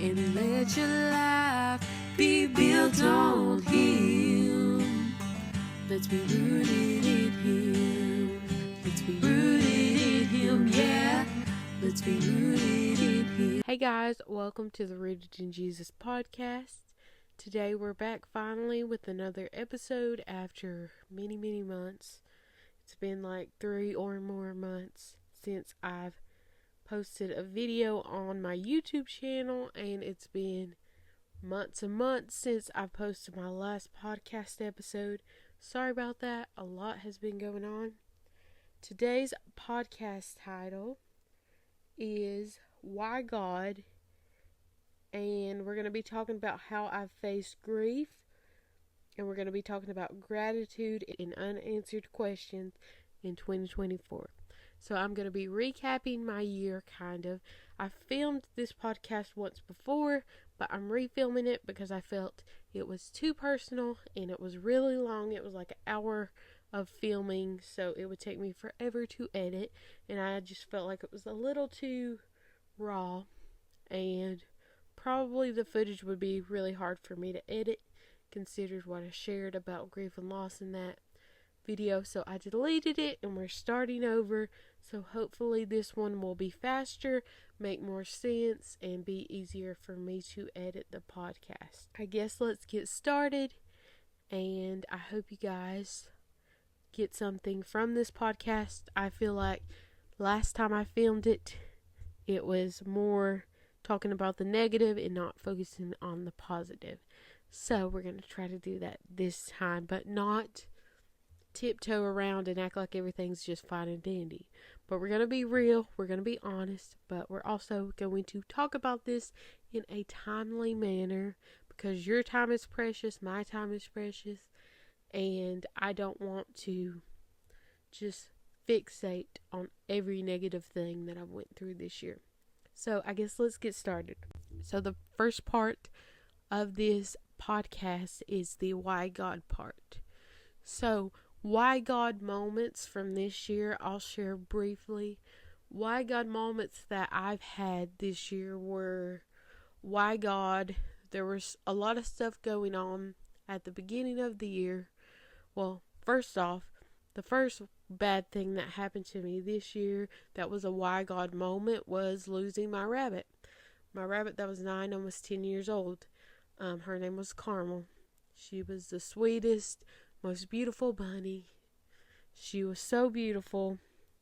and let your life be built on Him. Let's be rooted in Him. Let's be rooted in Him, yeah. Let's be rooted in Him. Hey guys, welcome to the Rooted in Jesus podcast. Today we're back finally with another episode after many months. It's been like 3 or more months since I've posted a video on my YouTube channel, and it's been months and months since I posted my last podcast episode. Sorry about that. A lot has been going on. Today's podcast title is Why God, and we're going to be talking about how I've faced grief, and we're going to be talking about gratitude and unanswered questions in 2024. So I'm going to be recapping my year, kind of. I filmed this podcast once before, but I'm refilming it because I felt it was too personal and it was really long. It was like an hour of filming, so it would take me forever to edit, and I just felt like it was a little too raw, and probably the footage would be really hard for me to edit, considered what I shared about grief and loss in that video. So I deleted it, and we're starting over. So hopefully this one will be faster, make more sense, and be easier for me to edit the podcast. I guess let's get started, and I hope you guys get something from this podcast. I feel like last time I filmed it, it was more talking about the negative and not focusing on the positive. So we're going to try to do that this time, but not tiptoe around and act like everything's just fine and dandy. But we're going to be real, we're going to be honest, but we're also going to talk about this in a timely manner, because your time is precious, my time is precious, and I don't want to just fixate on every negative thing that I went through this year. So I guess let's get started. So the first part of this podcast is the why God part. So why God moments from this year, I'll share briefly. Why God moments that I've had this year were, why God, there was a lot of stuff going on at the beginning of the year. Well, first off, the first bad thing that happened to me this year that was a why God moment was losing my rabbit. My rabbit that was 9, almost 10 years old. Her name was Carmel. She was the sweetest, most beautiful bunny. She was so beautiful,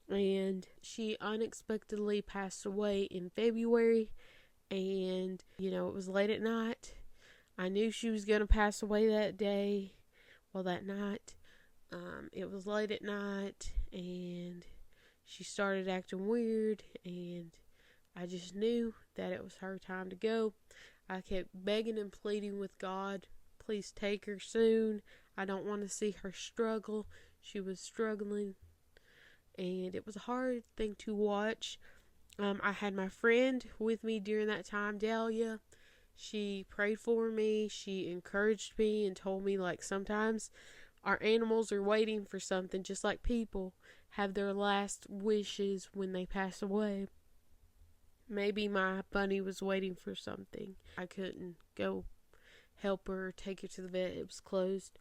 and she unexpectedly passed away in February, and it was late at night. I knew she was going to pass away that day, that night. It was late at night, and she started acting weird, and I just knew that it was her time to go. I kept begging and pleading with God, please take her soon. I don't want to see her struggle. She was struggling, and it was a hard thing to watch. I had my friend with me during that time, Dahlia. She prayed for me. She encouraged me and told me, sometimes our animals are waiting for something, just like people have their last wishes when they pass away. Maybe my bunny was waiting for something. I couldn't go help her or take her to the vet. It was closed.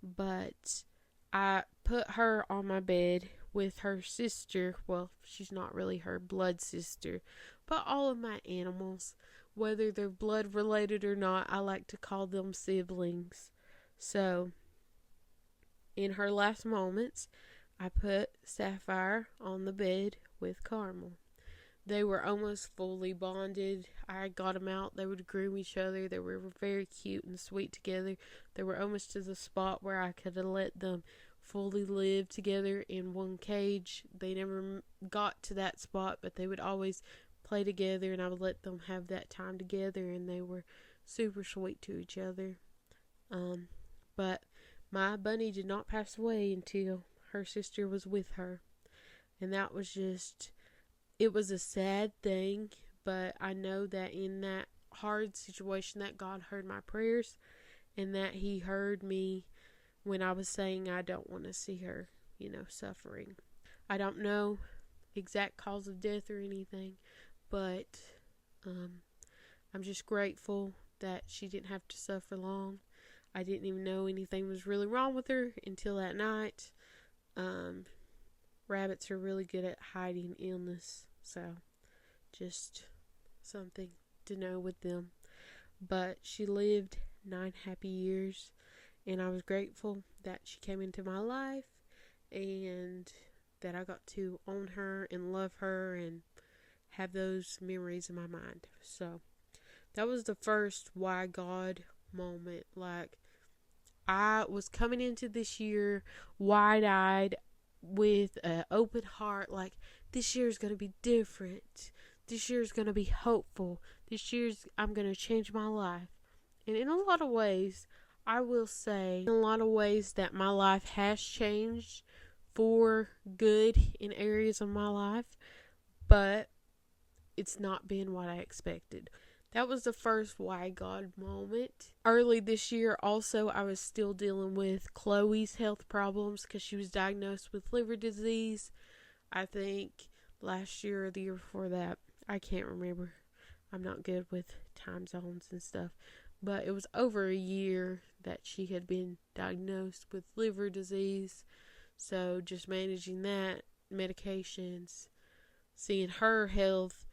But I put her on my bed with her sister. Well, she's not really her blood sister, but all of my animals, whether they're blood related or not, I like to call them siblings. So, in her last moments, I put Sapphire on the bed with Carmel. They were almost fully bonded. I got them out. They would groom each other. They were very cute and sweet together. They were almost to the spot where I could have let them fully live together in one cage. They never got to that spot, but they would always play together, and I would let them have that time together, and they were super sweet to each other. But my bunny did not pass away until her sister was with her. And that was it was a sad thing, but I know that in that hard situation that God heard my prayers, and that He heard me when I was saying I don't want to see her, suffering. I don't know exact cause of death or anything, but I'm just grateful that she didn't have to suffer long. I didn't even know anything was really wrong with her until that night. Rabbits are really good at hiding illness, so just something to know with them. But she lived 9 happy years, and I was grateful that she came into my life and that I got to own her and love her and have those memories in my mind. So that was the first why God moment. Like, I was coming into this year wide-eyed with an open heart, like, this year's going to be different. This year's going to be hopeful. I'm going to change my life. And in a lot of ways, I will say, in a lot of ways that my life has changed for good in areas of my life, but it's not been what I expected. That was the first why God moment. Early this year, also, I was still dealing with Chloe's health problems because she was diagnosed with liver disease. I think last year or the year before that. I can't remember. I'm not good with time zones and stuff. But it was over a year that she had been diagnosed with liver disease. So just managing that, medications, seeing her health,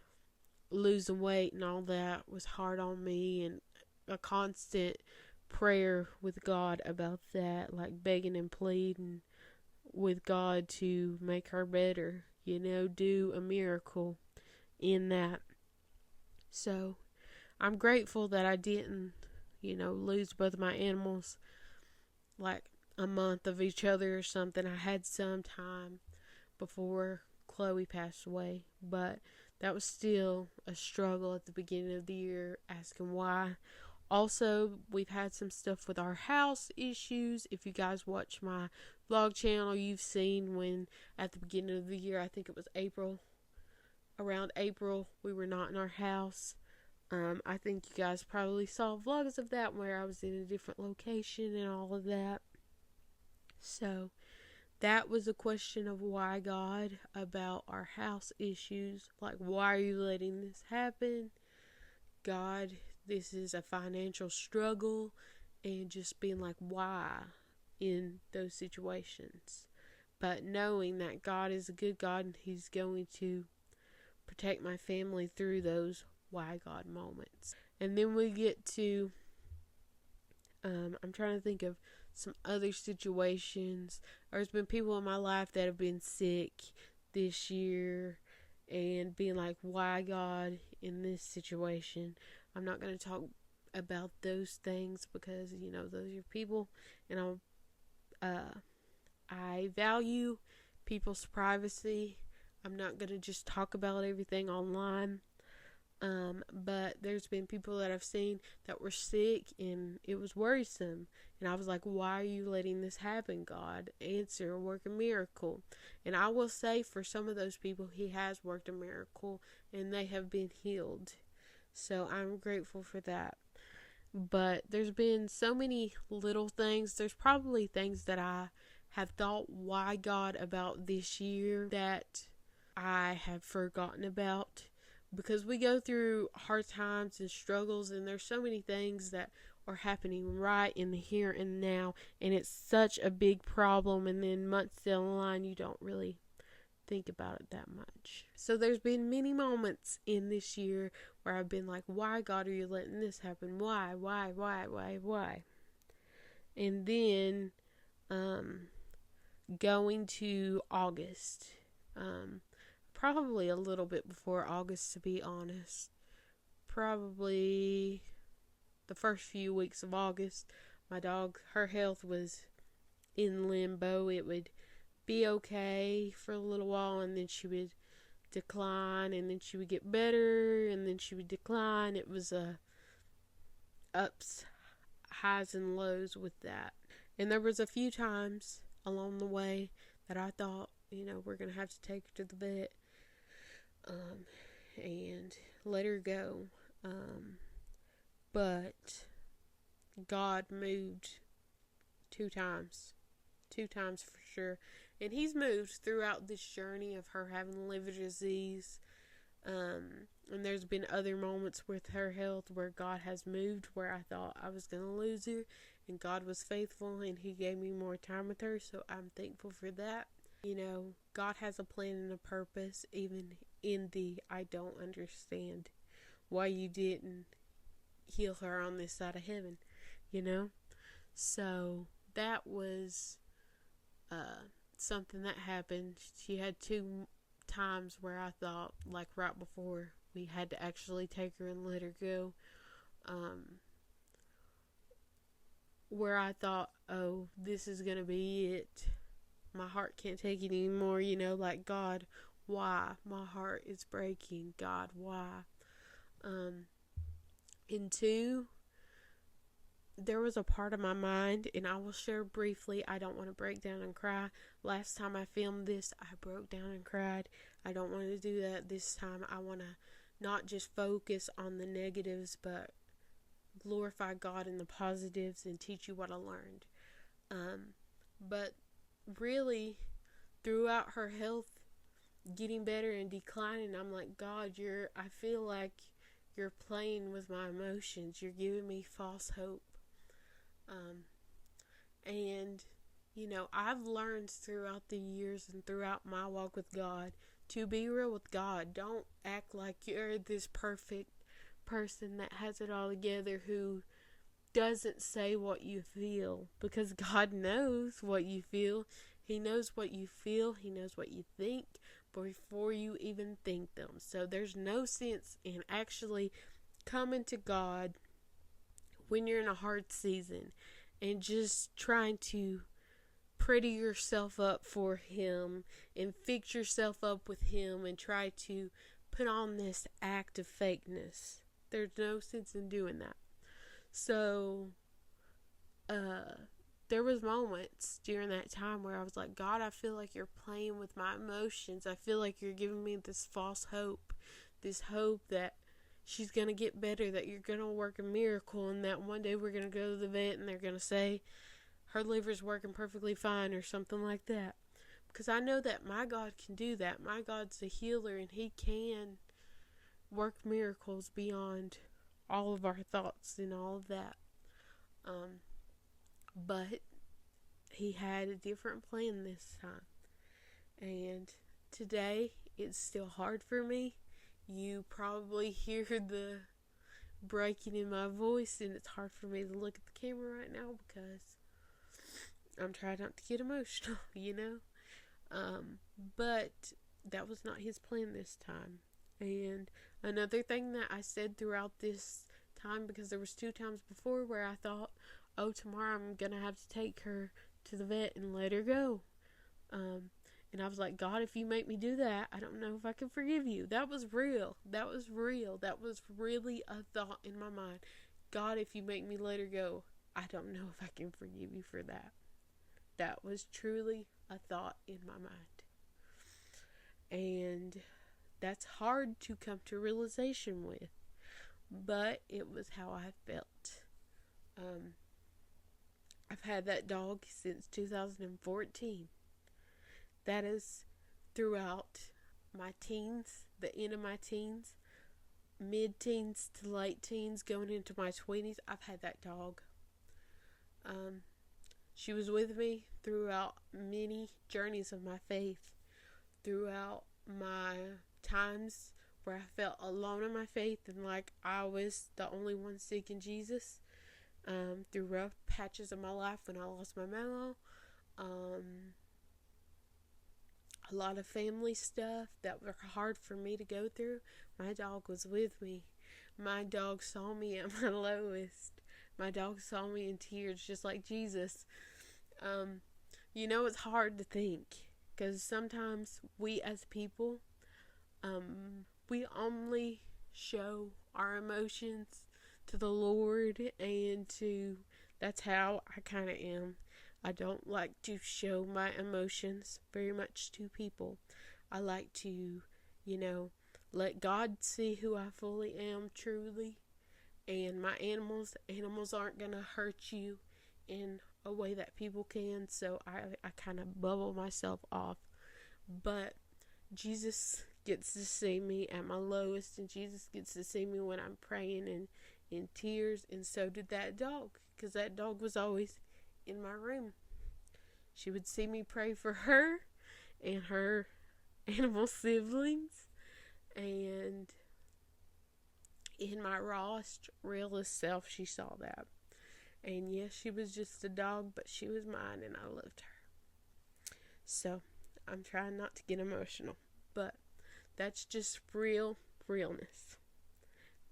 losing weight and all that was hard on me, and a constant prayer with God about that, like begging and pleading with God to make her better, do a miracle in that. So I'm grateful that I didn't, lose both of my animals like a month of each other or something. I had some time before Chloe passed away, but that was still a struggle at the beginning of the year, asking why. Also, we've had some stuff with our house issues. If you guys watch my vlog channel, you've seen when at the beginning of the year, I think it was around April, we were not in our house. I think you guys probably saw vlogs of that where I was in a different location and all of that. So that was a question of why God about our house issues. Like, why are you letting this happen? God, this is a financial struggle. And just being like, why in those situations. But knowing that God is a good God and He's going to protect my family through those why God moments. And then we get to, I'm trying to think of some other situations. There's been people in my life that have been sick this year and being like, why God in this situation? I'm not going to talk about those things because, those are people, and I value people's privacy. I'm not going to just talk about everything online. But there's been people that I've seen that were sick and it was worrisome. And I was like, why are you letting this happen, God? Answer, work a miracle. And I will say for some of those people, He has worked a miracle and they have been healed. So I'm grateful for that. But there's been so many little things. There's probably things that I have thought, why God, about this year that I have forgotten about. Because we go through hard times and struggles, and there's so many things that are happening right in the here and now, and it's such a big problem, and then months down the line you don't really think about it that much. So there's been many moments in this year where I've been like, why God are you letting this happen? Why? And then going to August, probably a little bit before August, to be honest. Probably the first few weeks of August, my dog, her health was in limbo. It would be okay for a little while, and then she would decline, and then she would get better, and then she would decline. It was ups, highs, and lows with that. And there was a few times along the way that I thought, we're going to have to take her to the vet. And let her go. But God moved 2 times. 2 times for sure. And He's moved throughout this journey of her having liver disease. And there's been other moments with her health where God has moved, where I thought I was going to lose her, and God was faithful and He gave me more time with her, so I'm thankful for that. God has a plan and a purpose, even in the I don't understand why you didn't heal her on this side of heaven, So that was something that happened. She had 2 times where I thought, like right before we had to actually take her and let her go, where I thought, oh, this is going to be it. My heart can't take it anymore, like, God, why? My heart is breaking. God, why? And 2, there was a part of my mind, and I will share briefly. I don't want to break down and cry. Last time I filmed this, I broke down and cried. I don't want to do that this time. I want to not just focus on the negatives, but glorify God in the positives and teach you what I learned. But really, throughout her health getting better and declining, I'm like, God, I feel like you're playing with my emotions. You're giving me false hope. And I've learned throughout the years and throughout my walk with God to be real with God. Don't act like you're this perfect person that has it all together, who doesn't say what you feel, because God knows what you feel. He knows what you feel. He knows what you think before you even think them. So there's no sense in actually coming to God when you're in a hard season and just trying to pretty yourself up for Him and fix yourself up with Him and try to put on this act of fakeness. There's no sense in doing that. So, there was moments during that time where I was like, God, I feel like you're playing with my emotions. I feel like you're giving me this false hope. This hope that she's going to get better, that you're going to work a miracle, and that one day we're going to go to the vet and they're going to say her liver's working perfectly fine or something like that. Because I know that my God can do that. My God's a healer, and He can work miracles beyond all of our thoughts and all of that. But He had a different plan this time. And today, it's still hard for me. You probably hear the breaking in my voice, and it's hard for me to look at the camera right now because I'm trying not to get emotional, But that was not His plan this time. And another thing that I said throughout this time, because there was 2 times before where I thought, oh, tomorrow I'm going to have to take her to the vet and let her go. And I was like, God, if you make me do that, I don't know if I can forgive you. That was real. That was real. That was really a thought in my mind. God, if you make me let her go, I don't know if I can forgive you for that. That was truly a thought in my mind. And that's hard to come to realization with. But it was how I felt. I've had that dog since 2014. That is throughout my teens, the end of my teens, mid-teens to late teens, going into my 20s. I've had that dog. She was with me throughout many journeys of my faith, throughout my times where I felt alone in my faith and like I was the only one seeking Jesus, through rough patches of my life when I lost my mama, a lot of family stuff that were hard for me to go through. My dog was with me. My dog saw me at my lowest. My dog saw me in tears, just like Jesus. It's hard to think, because sometimes we as people, we only show our emotions to the Lord, and that's how I kind of am. I don't like to show my emotions very much to people. I like to, let God see who I fully am truly. And my animals aren't going to hurt you in a way that people can. So I kind of bubble myself off. But Jesus gets to see me at my lowest, and Jesus gets to see me when I'm praying and in tears, and so did that dog, because that dog was always in my room. She would see me pray for her and her animal siblings, and in my rawest, realest self, she saw that. And yes, she was just a dog, but she was mine, and I loved her. So, I'm trying not to get emotional, but that's just realness.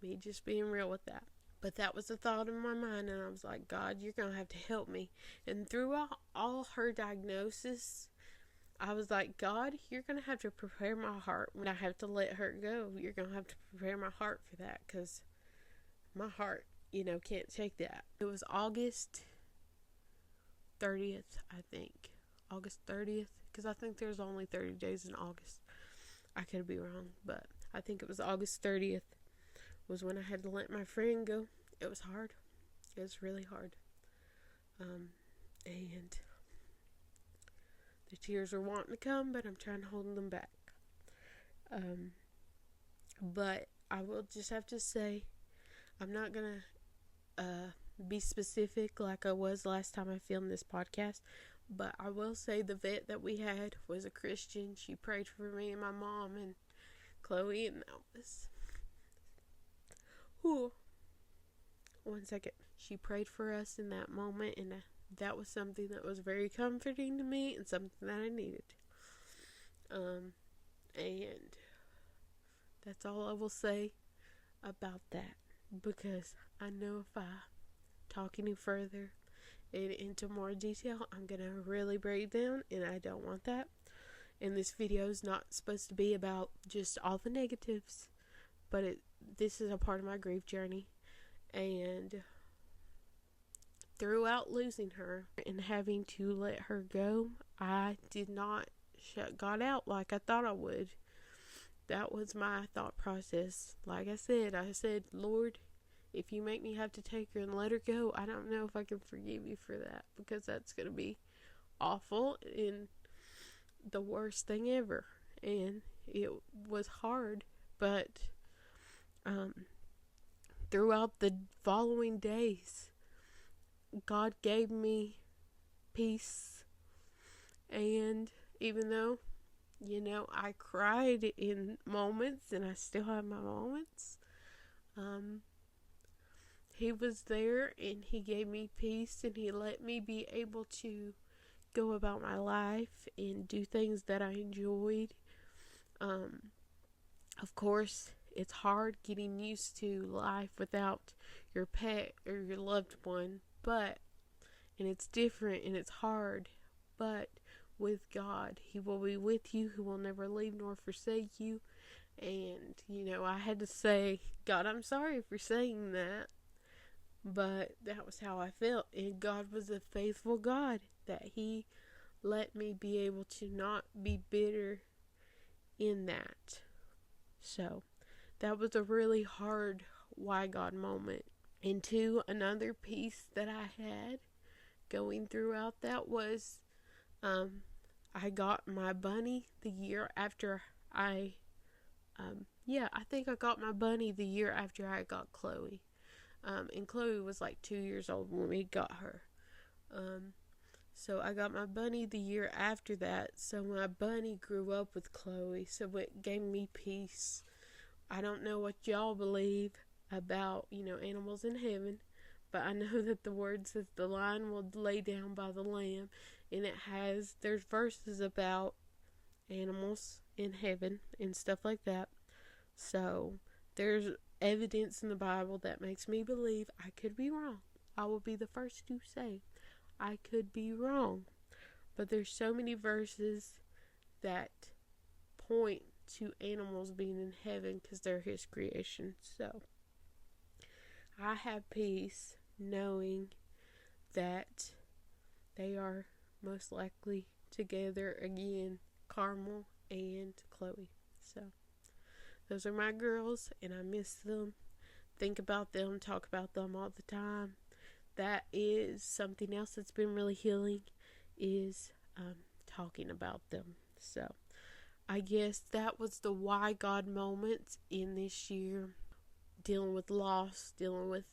Me just being real with that. But that was a thought in my mind, and I was like, God, you're going to have to help me. And throughout all her diagnosis, I was like, God, you're going to have to prepare my heart when I have to let her go. You're going to have to prepare my heart for that, because my heart, can't take that. It was August 30th, I think. August 30th, because I think there's only 30 days in August. I could be wrong, but I think it was August 30th was when I had to let my friend go. It was hard. It was really hard. And the tears were wanting to come, but I'm trying to hold them back. But I will just have to say, I'm not going to be specific like I was last time I filmed this podcast, but I will say the vet that we had was a Christian. She prayed for me and my mom and Chloe, and that was... Whew. One second. She prayed for us in that moment, and that was something that was very comforting to me and something that I needed. And that's all I will say about that, because I know if I talk any further and into more detail, I'm going to really break down, and I don't want that. And this video is not supposed to be about just all the negatives, but this is a part of my grief journey. And throughout losing her and having to let her go, I did not shut God out like I thought I would. That was my thought process. Like I said, Lord, if you make me have to take her and let her go, I don't know if I can forgive you for that, because that's going to be awful and the worst thing ever. And it was hard, but throughout the following days, God gave me peace. And even though, I cried in moments, and I still have my moments, He was there, and He gave me peace, and He let me be able to go about my life and do things that I enjoyed. Of course, it's hard getting used to life without your pet or your loved one, and it's different and it's hard, but with God, He will be with you. He will never leave nor forsake you. And, I had to say, God, I'm sorry for saying that, but that was how I felt. And God was a faithful God, that He let me be able to not be bitter in that. So, that was a really hard why God moment. And two, another piece that I had going throughout that was, I got my bunny the year after I think I got my bunny the year after I got Chloe. And Chloe was like 2 years old when we got her. So I got my bunny the year after that. So my bunny grew up with Chloe. So it gave me peace. I don't know what y'all believe about, animals in heaven. But I know that the word says the lion will lay down by the lamb. And there's verses about animals in heaven and stuff like that. So there's evidence in the Bible that makes me believe. I could be wrong. I will be the first to say I could be wrong. But there's so many verses that point to animals being in heaven because they're His creation. So I have peace knowing that they are most likely together again, Carmel and Chloe. So those are my girls, and I miss them. Think about them, talk about them all the time. That is something else that's been really healing, is talking about them. So I guess that was the why God moments in this year. Dealing with loss, dealing with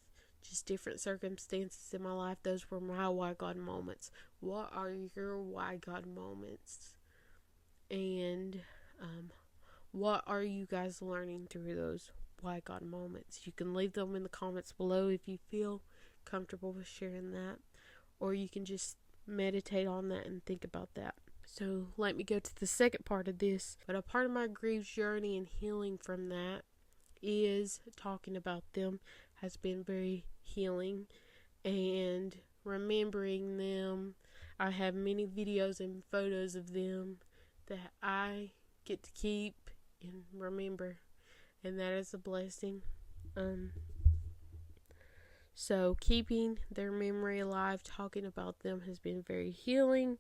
just different circumstances in my life. Those were my why God moments. What are your why God moments? And what are you guys learning through those why God moments? You can leave them in the comments below if you feel comfortable with sharing that. Or you can just meditate on that and think about that. So let me go to the second part of this. But a part of my grief journey and healing from that is talking about them has been very healing, and remembering them. I have many videos and photos of them that I get to keep and remember, and that is a blessing. So keeping their memory alive, talking about them has been very healing.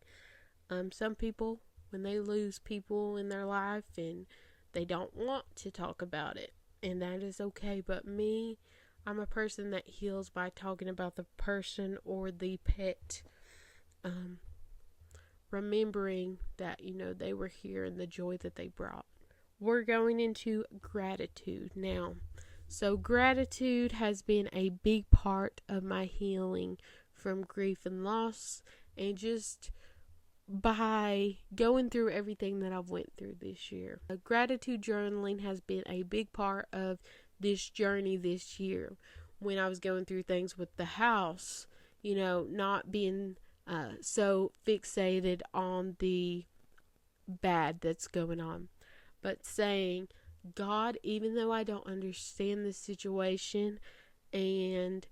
Some people, when they lose people in their life, and they don't want to talk about it, and that is okay. But me, I'm a person that heals by talking about the person or the pet. Remembering that, they were here and the joy that they brought. We're going into gratitude now. So gratitude has been a big part of my healing from grief and loss, and just by going through everything that I've went through this year. Gratitude journaling has been a big part of this journey this year. When I was going through things with the house, not being so fixated on the bad that's going on, but saying, God, even though I don't understand this situation, and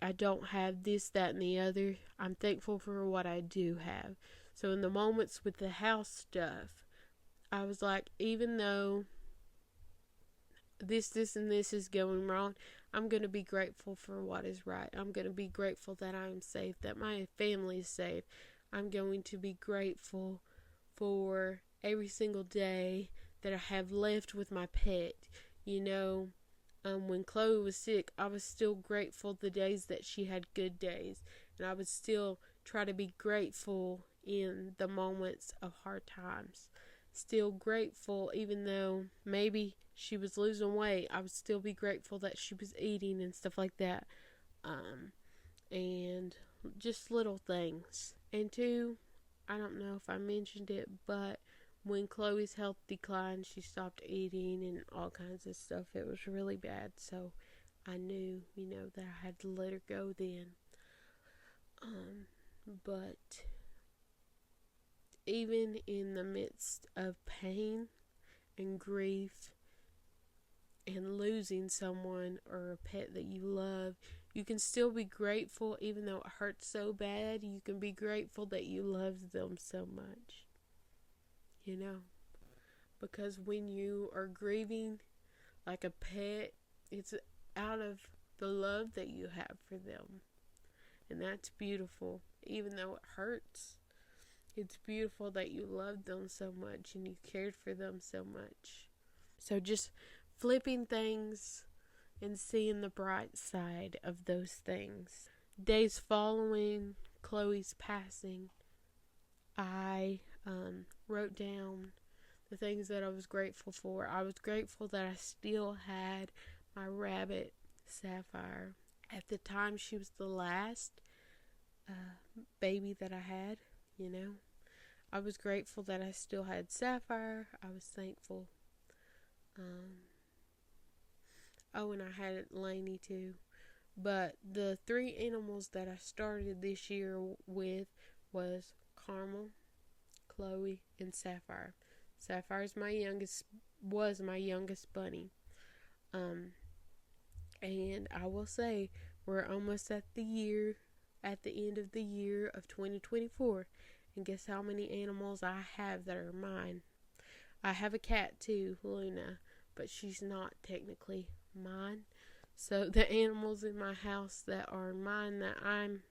I don't have this, that, and the other, I'm thankful for what I do have. So in the moments with the house stuff, I was like, even though this, and this is going wrong, I'm going to be grateful for what is right. I'm going to be grateful that I am safe, that my family is safe. I'm going to be grateful for every single day that I have left with my pet. When Chloe was sick, I was still grateful the days that she had good days. And I would still try to be grateful in the moments of hard times. Still grateful, even though maybe she was losing weight, I would still be grateful that she was eating and stuff like that. And just little things. And two, I don't know if I mentioned it, but when Chloe's health declined, she stopped eating and all kinds of stuff. It was really bad. So I knew, that I had to let her go then. But even in the midst of pain and grief and losing someone or a pet that you love, you can still be grateful. Even though it hurts so bad, you can be grateful that you loved them so much. Because when you are grieving like a pet, it's out of the love that you have for them. And that's beautiful. Even though it hurts, it's beautiful that you loved them so much and you cared for them so much. So just flipping things and seeing the bright side of those things. Days following Chloe's passing, I wrote down the things that I was grateful for. I was grateful that I still had my rabbit, Sapphire. At the time, she was the last baby that I had, I was grateful that I still had Sapphire. I was thankful. And I had Lainey too. But the 3 animals that I started this year with was Carmel, Chloe, and Sapphire. Sapphire's was my youngest bunny. And I will say, we're almost at the end of the year of 2024. And guess how many animals I have that are mine? I have a cat too, Luna, but she's not technically mine. So the animals in my house that are mine, that I'm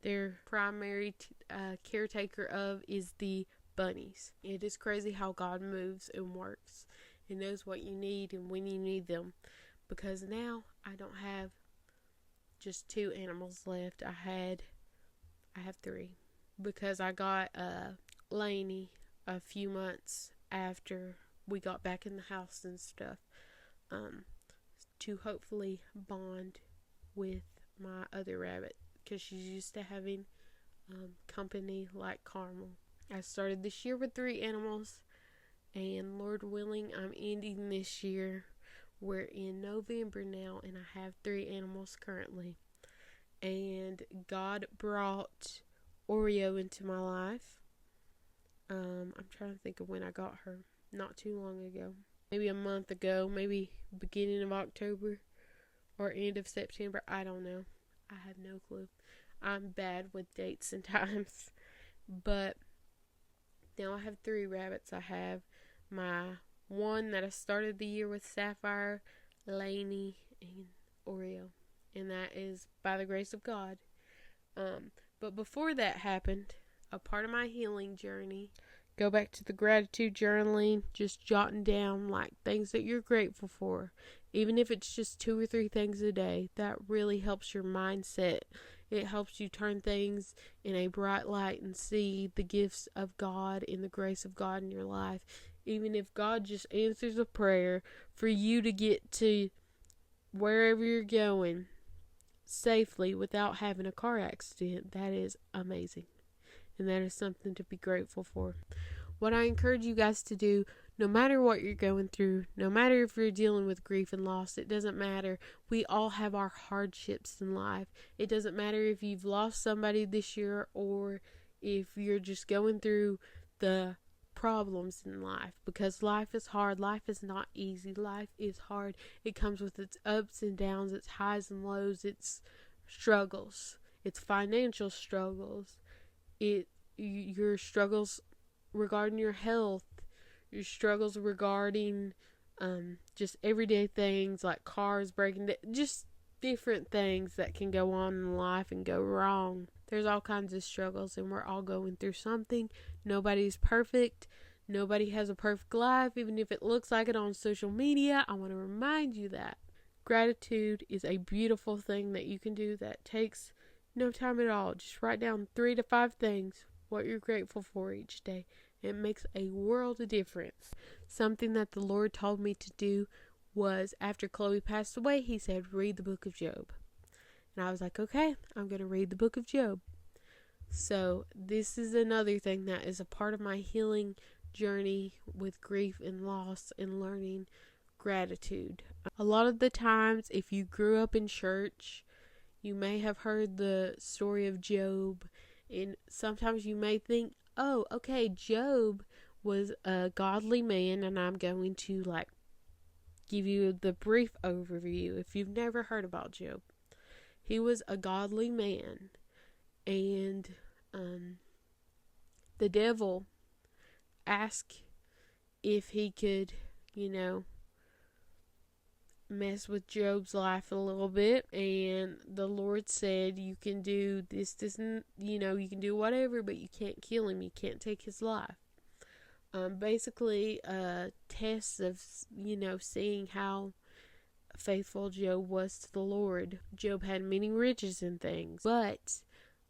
their primary caretaker of, is the bunnies. It is crazy how God moves and works and knows what you need and when you need them. Because now I don't have just 2 animals left. I have 3. Because I got Lainey a few months after we got back in the house and stuff, to hopefully bond with my other rabbit, because she's used to having company like Carmel. I started this year with 3 animals, and Lord willing, I'm ending this year. We're in November now, and I have 3 animals currently. And God brought Oreo into my life. I'm trying to think of when I got her. Not too long ago. Maybe a month ago. Maybe beginning of October or end of September. I don't know. I have no clue. I'm bad with dates and times. But now I have 3 rabbits. I have my one that I started the year with, Sapphire, Lainey, and Oreo. And that is by the grace of God. But before that happened, a part of my healing journey, go back to the gratitude journaling, just jotting down like things that you're grateful for. Even if it's just 2 or 3 things a day, that really helps your mindset. It helps you turn things in a bright light and see the gifts of God and the grace of God in your life. Even if God just answers a prayer for you to get to wherever you're going safely without having a car accident, that is amazing. And that is something to be grateful for. What I encourage you guys to do, no matter what you're going through, no matter if you're dealing with grief and loss, it doesn't matter. We all have our hardships in life. It doesn't matter if you've lost somebody this year or if you're just going through the problems in life, because life is hard. Life is not easy. Life is hard. It comes with its ups and downs, its highs and lows, its struggles, its financial struggles, your struggles regarding your health, your struggles regarding just everyday things like cars breaking down, just different things that can go on in life and go wrong. There's all kinds of struggles, and we're all going through something. Nobody's perfect. Nobody has a perfect life, even if it looks like it on social media. I want to remind you that gratitude is a beautiful thing that you can do that takes no time at all. Just write down 3 to 5 things, what you're grateful for each day. It makes a world of difference. Something that the Lord told me to do was, after Chloe passed away, he said, read the book of Job. And I was like, okay, I'm going to read the book of Job. So this is another thing that is a part of my healing journey with grief and loss and learning gratitude. A lot of the times, if you grew up in church, you may have heard the story of Job. And sometimes you may think, oh, okay, Job was a godly man, and I'm going to give you the brief overview if you've never heard about Job. He was a godly man, and the devil asked if he could, mess with Job's life a little bit, and the Lord said, you can do this, and, you can do whatever, but you can't kill him, you can't take his life. Basically a test of, seeing how faithful Job was to the Lord. Job had many riches and things, but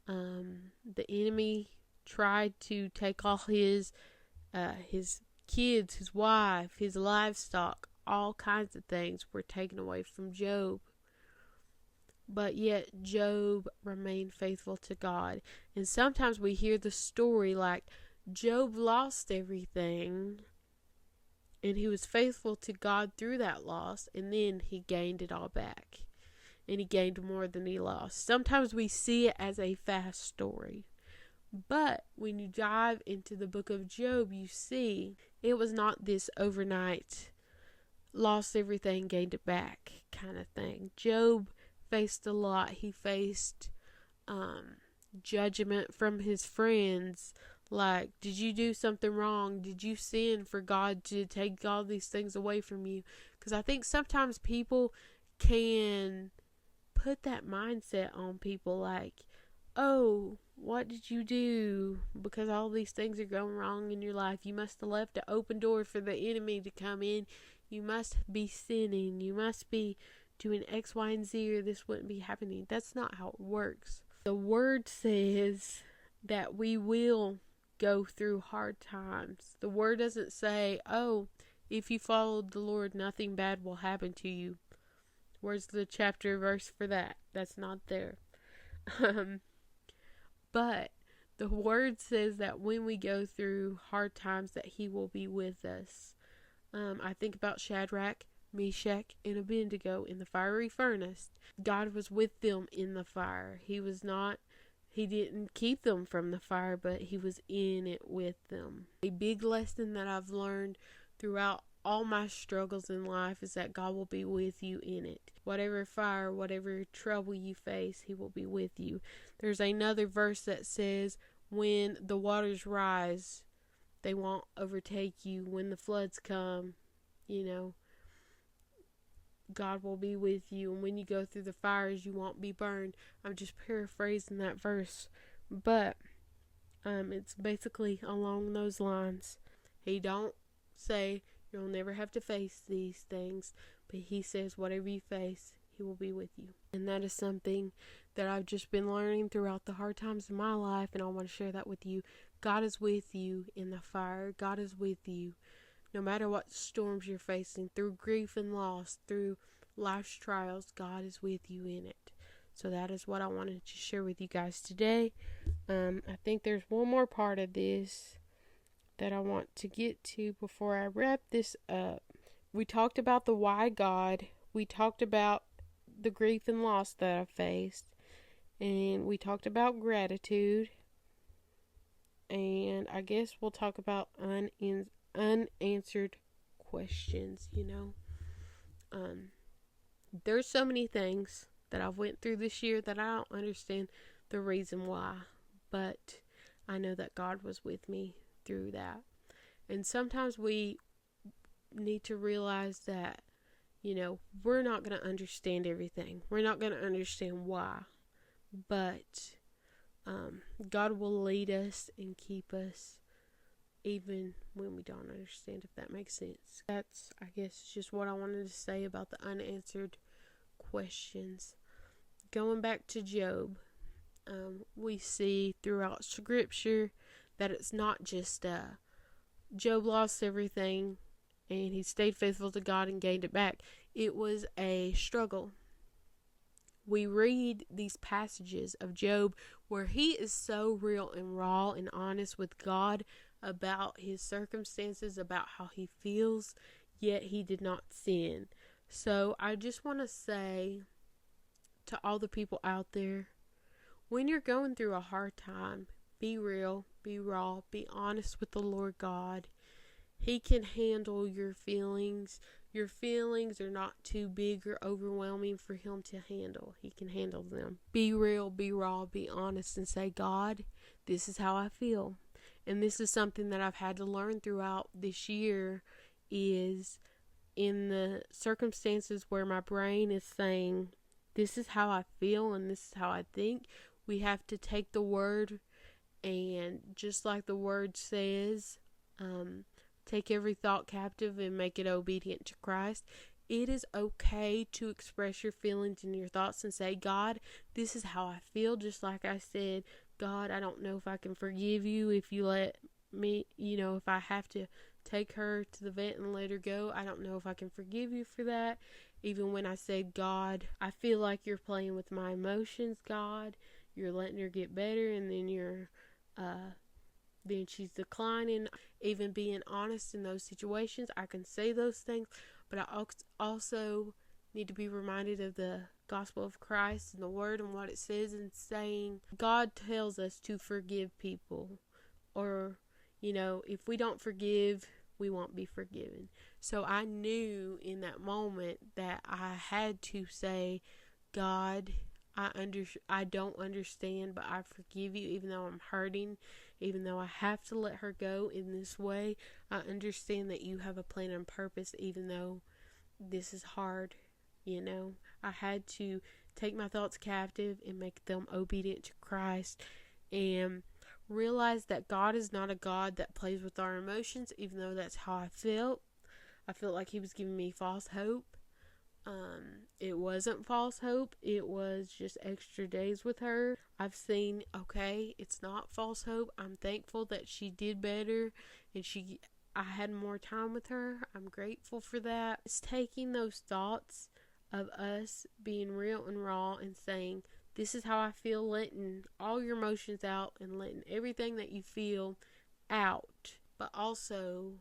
the enemy tried to take all his kids, his wife, his livestock, all kinds of things were taken away from Job. But yet Job remained faithful to God. And sometimes we hear the story like Job lost everything, and he was faithful to God through that loss, and then he gained it all back. And he gained more than he lost. Sometimes we see it as a fast story. But when you dive into the book of Job, you see it was not this overnight, lost everything, gained it back kind of thing. Job faced a lot. He faced judgment from his friends. Like, did you do something wrong? Did you sin for God to take all these things away from you? Because I think sometimes people can put that mindset on people like, oh, what did you do? Because all these things are going wrong in your life. You must have left an open door for the enemy to come in. You must be sinning. You must be doing X, Y, and Z, or this wouldn't be happening. That's not how it works. The word says that we will go through hard times. The word doesn't say, oh, if you followed the Lord, nothing bad will happen to you. Where's the chapter verse for that? That's not there. But the word says that when we go through hard times, that he will be with us. I think about Shadrach, Meshach, and Abednego in the fiery furnace. God was with them in the fire. He didn't keep them from the fire, but he was in it with them. A big lesson that I've learned throughout all my struggles in life is that God will be with you in it. Whatever fire, whatever trouble you face, he will be with you. There's another verse that says, when the waters rise, they won't overtake you. When the floods come, God will be with you. And when you go through the fires, you won't be burned. I'm just paraphrasing that verse. But it's basically along those lines. He don't say you'll never have to face these things, but he says whatever you face, he will be with you. And that is something that I've just been learning throughout the hard times of my life, and I want to share that with you. God is with you in the fire. God is with you no matter what storms you're facing, through grief and loss, through life's trials. God is with you in it. So that is what I wanted to share with you guys today. I think there's one more part of this that I want to get to before I wrap this up. We talked about the why God. We talked about the grief and loss that I faced. And we talked about gratitude. And I guess we'll talk about unanswered questions, There's so many things that I've went through this year that I don't understand the reason why. But I know that God was with me through that. And sometimes we need to realize that, we're not going to understand everything. We're not going to understand why. But God will lead us and keep us even when we don't understand, if that makes sense. That's, I guess, just what I wanted to say about the unanswered questions. Going back to Job, we see throughout Scripture that it's not just Job lost everything and he stayed faithful to God and gained it back. It was a struggle. We read these passages of Job where he is so real and raw and honest with God about his circumstances, about how he feels, yet he did not sin. So I just want to say to all the people out there, when you're going through a hard time, be real, be raw, be honest with the Lord God. He can handle your feelings. Your feelings are not too big or overwhelming for him to handle. He can handle them. Be real, be raw, be honest, and say, God, this is how I feel. And this is something that I've had to learn throughout this year, is in the circumstances where my brain is saying, this is how I feel and this is how I think, we have to take the word and, just like the word says, take every thought captive and make it obedient to Christ. It is okay to express your feelings and your thoughts and say, God, this is how I feel. Just like I said, God, I don't know if I can forgive you if you let me, if I have to take her to the vet and let her go. I don't know if I can forgive you for that. Even when I said, God, I feel like you're playing with my emotions, God. You're letting her get better, and then then she's declining. Even being honest in those situations, I can say those things, but I also need to be reminded of the gospel of Christ and the word and what it says, and saying God tells us to forgive people, or if we don't forgive, we won't be forgiven. So I knew in that moment that I had to say, God, I don't understand, but I forgive you, even though I'm hurting, even though I have to let her go in this way. I understand that you have a plan and purpose, even though this is hard. I had to take my thoughts captive and make them obedient to Christ, and realize that God is not a God that plays with our emotions, even though that's how I felt. I felt like he was giving me false hope, It wasn't false hope. It was just extra days with her. I've seen, okay, it's not false hope. I'm thankful that she did better and I had more time with her. I'm grateful for that. It's taking those thoughts of us being real and raw and saying, this is how I feel, letting all your emotions out and letting everything that you feel out, but also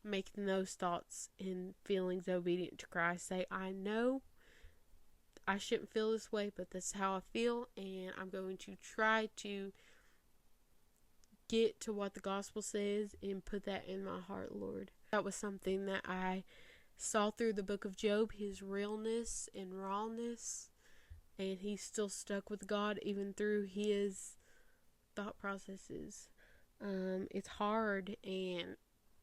making those thoughts and feelings obedient to Christ. Say, I know I shouldn't feel this way, but this is how I feel, and I'm going to try to get to what the gospel says and put that in my heart, Lord. That was something that I saw through the book of Job, his realness and rawness, and he's still stuck with God even through his thought processes. It's hard, and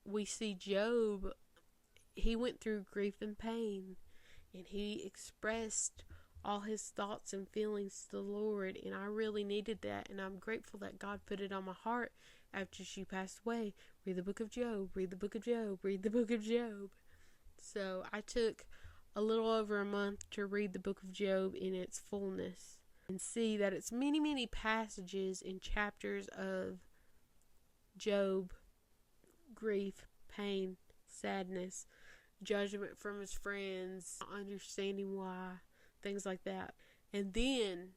we see Job, he went through grief and pain, and he expressed all his thoughts and feelings to the Lord, and I really needed that, and I'm grateful that God put it on my heart after she passed away. Read the book of Job, read the book of Job, read the book of Job. So I took a little over a month to read the book of Job in its fullness and see that it's many, many passages and chapters of Job, grief, pain, sadness, judgment from his friends, understanding why, things like that. And then,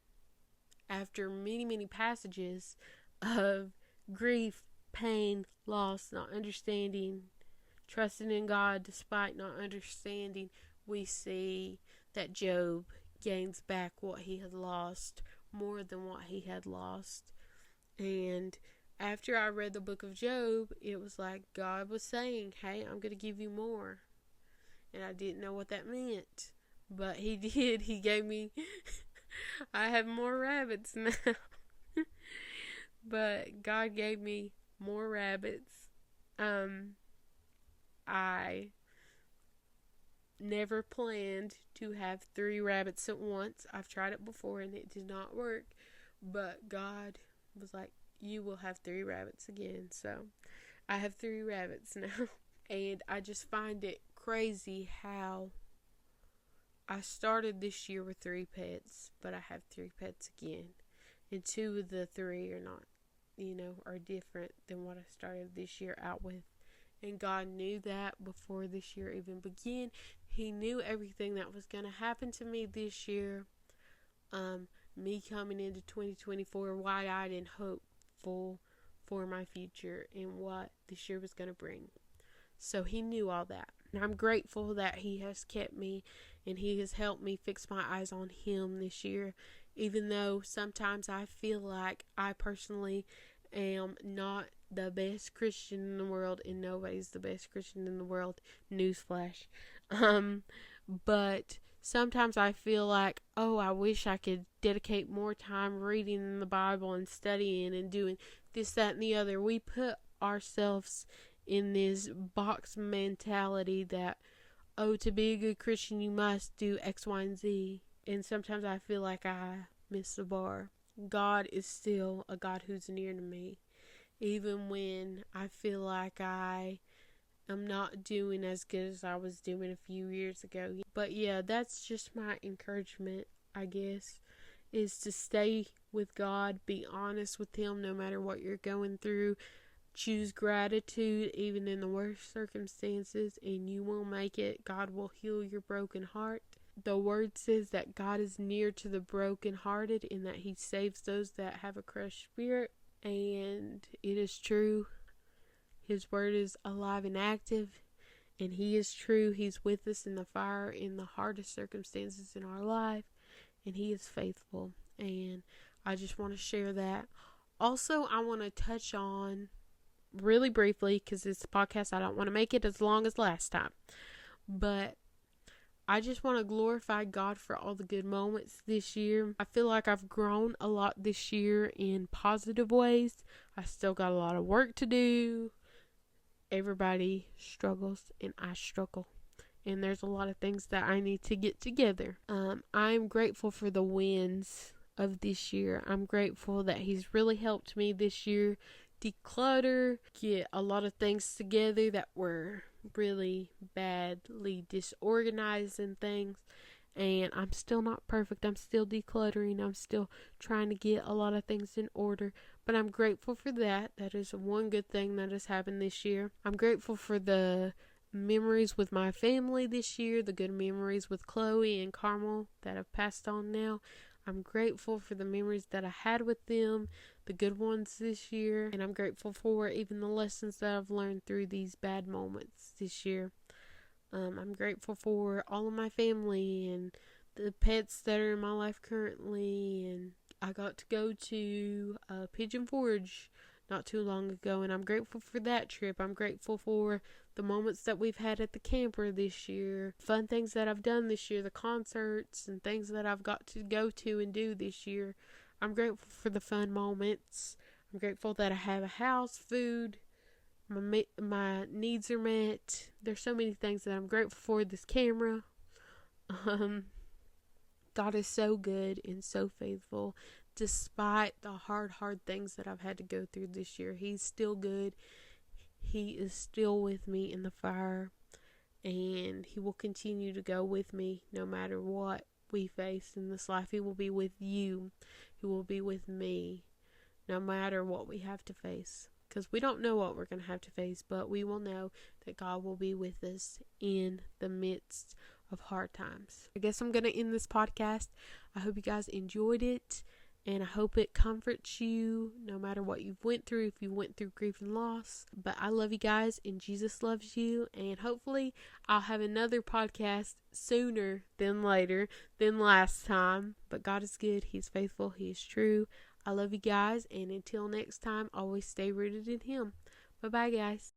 after many, many passages of grief, pain, loss, not understanding, trusting in God despite not understanding, we see that Job gains back what he had lost, more than what he had lost. And after I read the book of Job, it was like God was saying, hey, I'm going to give you more. And I didn't know what that meant. But he did. He gave me, I have more rabbits now. But God gave me more rabbits. I never planned to have 3 rabbits at once. I've tried it before and it did not work. But God was like, you will have 3 rabbits again. So I have 3 rabbits now. And I just find it crazy how I started this year with 3 pets, but I have 3 pets again. And 2 of the 3 are not, are different than what I started this year out with. And God knew that before this year even began. He knew everything that was going to happen to me this year. Me coming into 2024 wide-eyed and hopeful for my future and what this year was going to bring. So he knew all that. And I'm grateful that he has kept me and he has helped me fix my eyes on him this year. Even though sometimes I feel like I personally am not the best Christian in the world, and nobody's the best Christian in the world. Newsflash. But sometimes I feel like, I wish I could dedicate more time reading the Bible and studying and doing this, that, and the other. We put ourselves in this box mentality that, to be a good Christian, you must do X, Y, and Z. And sometimes I feel like I miss the bar. God is still a God who's near to me. Even when I feel like I am not doing as good as I was doing a few years ago. But yeah, that's just my encouragement, I guess, is to stay with God, be honest with Him no matter what you're going through. Choose gratitude even in the worst circumstances, and you will make it. God will heal your broken heart. The word says that God is near to the brokenhearted and that He saves those that have a crushed spirit. And it is true. His word is alive and active, and He is true. He's with us in the fire, in the hardest circumstances in our life, and He is faithful. And I just want to share that. Also, I want to touch on really briefly, because it's a podcast, I don't want to make it as long as last time, but I just want to glorify God for all the good moments this year. I feel like I've grown a lot this year in positive ways. I still got a lot of work to do. Everybody struggles and I struggle. And there's a lot of things that I need to get together. I'm grateful for the wins of this year. I'm grateful that He's really helped me this year declutter, get a lot of things together that were really badly disorganized in things. And I'm still not perfect. I'm still decluttering. I'm still trying to get a lot of things in order. But I'm grateful for that. That is one good thing that has happened this year. I'm grateful for the memories with my family this year, the good memories with Chloe and Carmel that I've passed on now. I'm grateful for the memories that I had with them, the good ones this year. And I'm grateful for even the lessons that I've learned through these bad moments this year. I'm grateful for all of my family and the pets that are in my life currently. And I got to go to Pigeon Forge not too long ago, and I'm grateful for that trip. I'm grateful for the moments that we've had at the camper this year, fun things that I've done this year, the concerts and things that I've got to go to and do this year. I'm grateful for the fun moments. I'm grateful that I have a house, food, my needs are met. There's so many things that I'm grateful for. This camera. God is so good and so faithful. Despite the hard things that I've had to go through this year, He's still good. He is still with me in the fire. And He will continue to go with me no matter what we face in this life. He will be with you. He will be with me no matter what we have to face. Because we don't know what we're going to have to face, but we will know that God will be with us in the midst of hard times. I guess I'm going to end this podcast. I hope you guys enjoyed it, and I hope it comforts you no matter what you've went through, if you went through grief and loss. But I love you guys, and Jesus loves you, and hopefully I'll have another podcast sooner than later than last time. But God is good. He's faithful. He is true. I love you guys, and until next time, always stay rooted in Him. Bye-bye, guys.